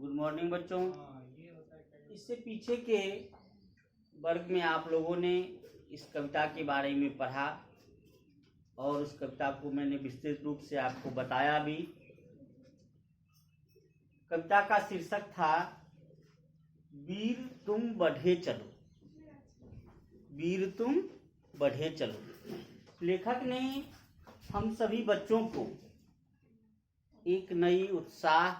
Good morning बच्चों। इससे पीछे के वर्ग में आप लोगों ने इस कविता के बारे में पढ़ा और उस कविता को मैंने विस्तृत रूप से आपको बताया भी। कविता का शीर्षक था वीर तुम बढ़े चलो, वीर तुम बढ़े चलो। लेखक ने हम सभी बच्चों को एक नई उत्साह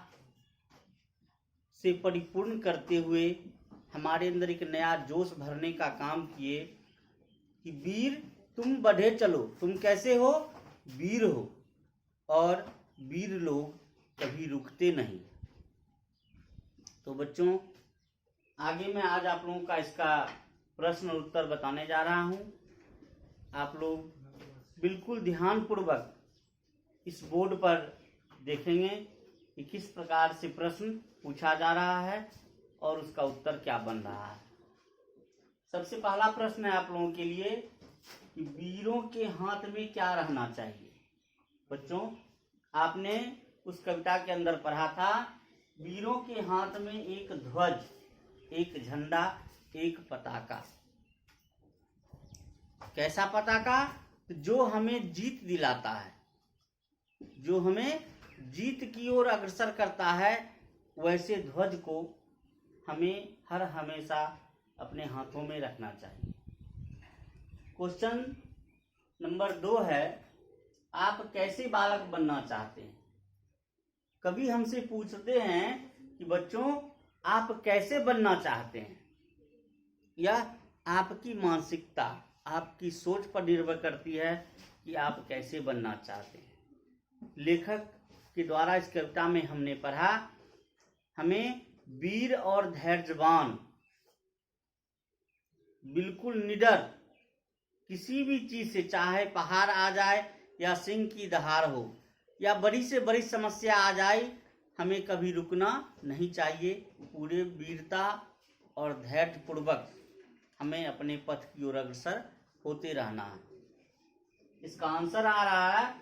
से परिपूर्ण करते हुए हमारे अंदर एक नया जोश भरने का काम किए कि वीर तुम बढ़े चलो। तुम कैसे हो? वीर हो, और वीर लोग कभी रुकते नहीं। तो बच्चों, आगे मैं आज आप लोगों का इसका प्रश्न और उत्तर बताने जा रहा हूं। आप लोग बिल्कुल ध्यानपूर्वक इस बोर्ड पर देखेंगे कि किस प्रकार से प्रश्न पूछा जा रहा है और उसका उत्तर क्या बन रहा है। सबसे पहला प्रश्न है आप लोगों के लिए कि वीरों के हाथ में क्या रहना चाहिए। बच्चों, आपने उस कविता के अंदर पढ़ा था वीरों के हाथ में एक ध्वज, एक झंडा, एक पताका। कैसा पताका? जो हमें जीत दिलाता है, जो हमें जीत की ओर अग्रसर करता है। वैसे ध्वज को हमें हर हमेशा अपने हाथों में रखना चाहिए। क्वेश्चन नंबर 2 है, आप कैसे बालक बनना चाहते हैं? कभी हमसे पूछते हैं कि बच्चों आप कैसे बनना चाहते हैं, या आपकी मानसिकता, आपकी सोच पर निर्भर करती है कि आप कैसे बनना चाहते हैं। लेखक के द्वारा इस कविता में हमने पढ़ा हमें वीर और धैर्यवान, बिल्कुल निडर, किसी भी चीज से, चाहे पहाड़ आ जाए या सिंह की दहाड़ हो या बड़ी से बड़ी समस्या आ जाए, हमें कभी रुकना नहीं चाहिए। पूरे वीरता और धैर्यपूर्वक हमें अपने पथ की ओर अग्रसर होते रहना है। इसका आंसर आ रहा है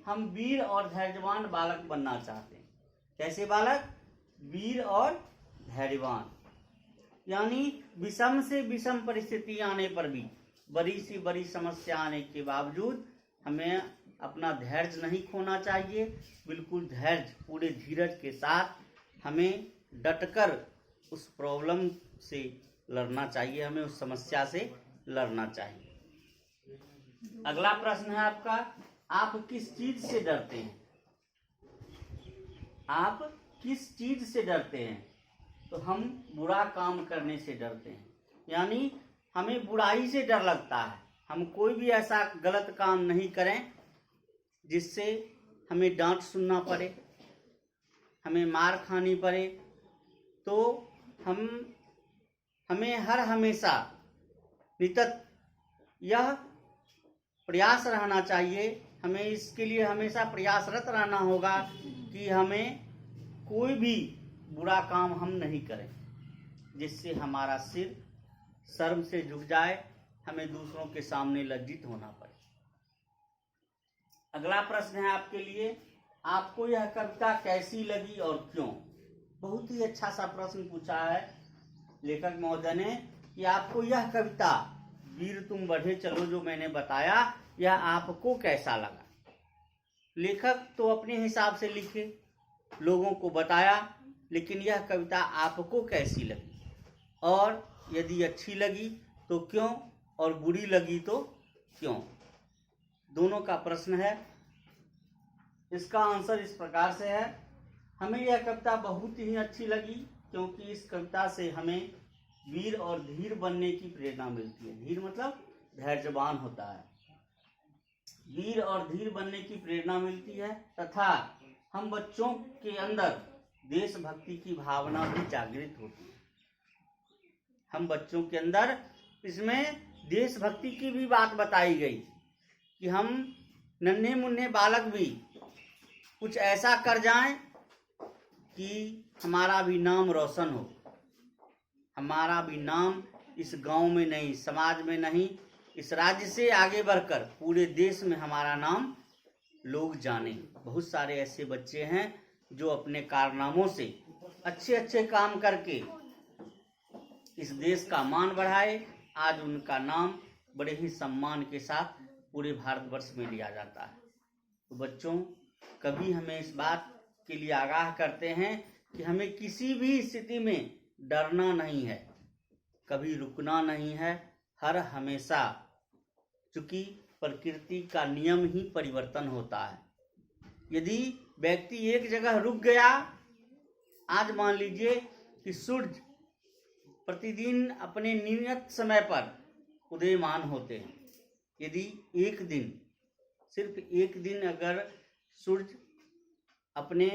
हम वीर और धैर्यवान बालक बनना चाहते हैं। कैसे बालक? वीर और धैर्यवान, यानी विषम से विषम परिस्थिति आने पर भी, बड़ी सी बड़ी समस्या आने के बावजूद हमें अपना धैर्य नहीं खोना चाहिए। बिल्कुल धैर्य, पूरे धीरज के साथ हमें डटकर उस प्रॉब्लम से लड़ना चाहिए, हमें उस समस्या से लड़ना चाहिए। अगला प्रश्न है आपका, आप किस चीज से डरते हैं? आप किस चीज से डरते हैं? तो हम बुरा काम करने से डरते हैं, यानी हमें बुराई से डर लगता है। हम कोई भी ऐसा गलत काम नहीं करें जिससे हमें डांट सुनना पड़े, हमें मार खानी पड़े। तो हमें हर हमेशा नितत यह प्रयास रहना चाहिए, हमें इसके लिए हमेशा प्रयासरत रहना होगा कि हमें कोई भी बुरा काम हम नहीं करें जिससे हमारा सिर शर्म से झुक जाए, हमें दूसरों के सामने लज्जित होना पड़े। अगला प्रश्न है आपके लिए, आपको यह कविता कैसी लगी और क्यों? बहुत ही अच्छा सा प्रश्न पूछा है लेखक महोदय ने कि आपको यह कविता वीर तुम बढ़े चलो जो मैंने बताया, यह आपको कैसा लगा। लेखक तो अपने हिसाब से लिखे, लोगों को बताया, लेकिन यह कविता आपको कैसी लगी, और यदि अच्छी लगी तो क्यों, और बुरी लगी तो क्यों? दोनों का प्रश्न है। इसका आंसर इस प्रकार से है, हमें यह कविता बहुत ही अच्छी लगी क्योंकि इस कविता से हमें वीर और धीर बनने की प्रेरणा मिलती है। धीर मतलब धैर्यवान होता है। वीर और धीर बनने की प्रेरणा मिलती है तथा हम बच्चों के अंदर देशभक्ति की भावना भी जागृत होती है। हम बच्चों के अंदर इसमें देशभक्ति की भी बात बताई गई कि हम नन्हे मुन्ने बालक भी कुछ ऐसा कर जाएं कि हमारा भी नाम रोशन हो, हमारा भी नाम इस गांव में नहीं, समाज में नहीं, इस राज्य से आगे बढ़कर पूरे देश में हमारा नाम लोग जाने। बहुत सारे ऐसे बच्चे हैं जो अपने कारनामों से अच्छे अच्छे काम करके इस देश का मान बढ़ाए। आज उनका नाम बड़े ही सम्मान के साथ पूरे भारतवर्ष में लिया जाता है। तो बच्चों, कभी हमें इस बात के लिए आगाह करते हैं कि हमें किसी भी स्थिति में डरना नहीं है, कभी रुकना नहीं है, हर हमेशा, चूंकि प्रकृति का नियम ही परिवर्तन होता है। यदि व्यक्ति एक जगह रुक गया, आज मान लीजिए कि सूर्य प्रतिदिन अपने नियत समय पर उदयमान होते हैं। यदि एक दिन, सिर्फ एक दिन अगर सूर्य अपने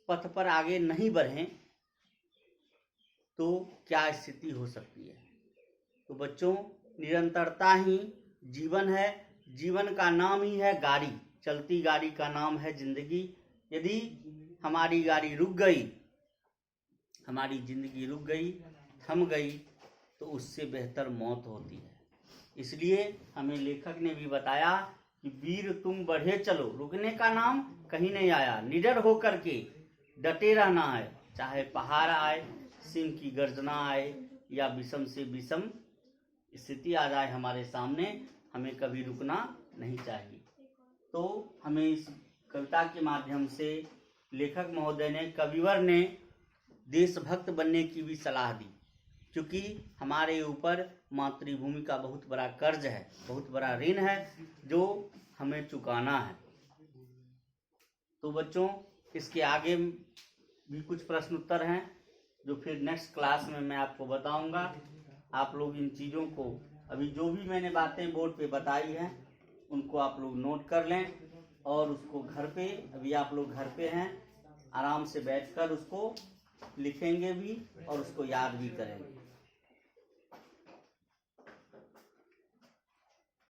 पथ पर आगे नहीं बढ़े तो क्या स्थिति हो सकती है। तो बच्चों, निरंतरता ही जीवन है। जीवन का नाम ही है गाड़ी, चलती गाड़ी का नाम है जिंदगी। यदि हमारी गाड़ी रुक गई, हमारी जिंदगी रुक गई, थम गई, तो उससे बेहतर मौत होती है। इसलिए हमें लेखक ने भी बताया कि वीर तुम बढ़े चलो, रुकने का नाम कहीं नहीं आया। निडर होकर के डटे रहना है, चाहे पहाड़ आए, सिंह की गर्जना आए या विषम से विषम स्थिति आ जाए हमारे सामने, हमें कभी रुकना नहीं चाहिए। तो हमें इस कविता के माध्यम से लेखक महोदय ने, कविवर ने देशभक्त बनने की भी सलाह दी, क्योंकि हमारे ऊपर मातृभूमि का बहुत बड़ा कर्ज है, बहुत बड़ा ऋण है जो हमें चुकाना है। तो बच्चों, इसके आगे भी कुछ प्रश्न उत्तर हैं जो फिर नेक्स्ट क्लास में मैं आपको बताऊंगा। आप लोग इन चीज़ों को, अभी जो भी मैंने बातें बोर्ड पे बताई हैं उनको आप लोग नोट कर लें और उसको घर पे, अभी आप लोग घर पे हैं, आराम से बैठकर उसको लिखेंगे भी और उसको याद भी करेंगे।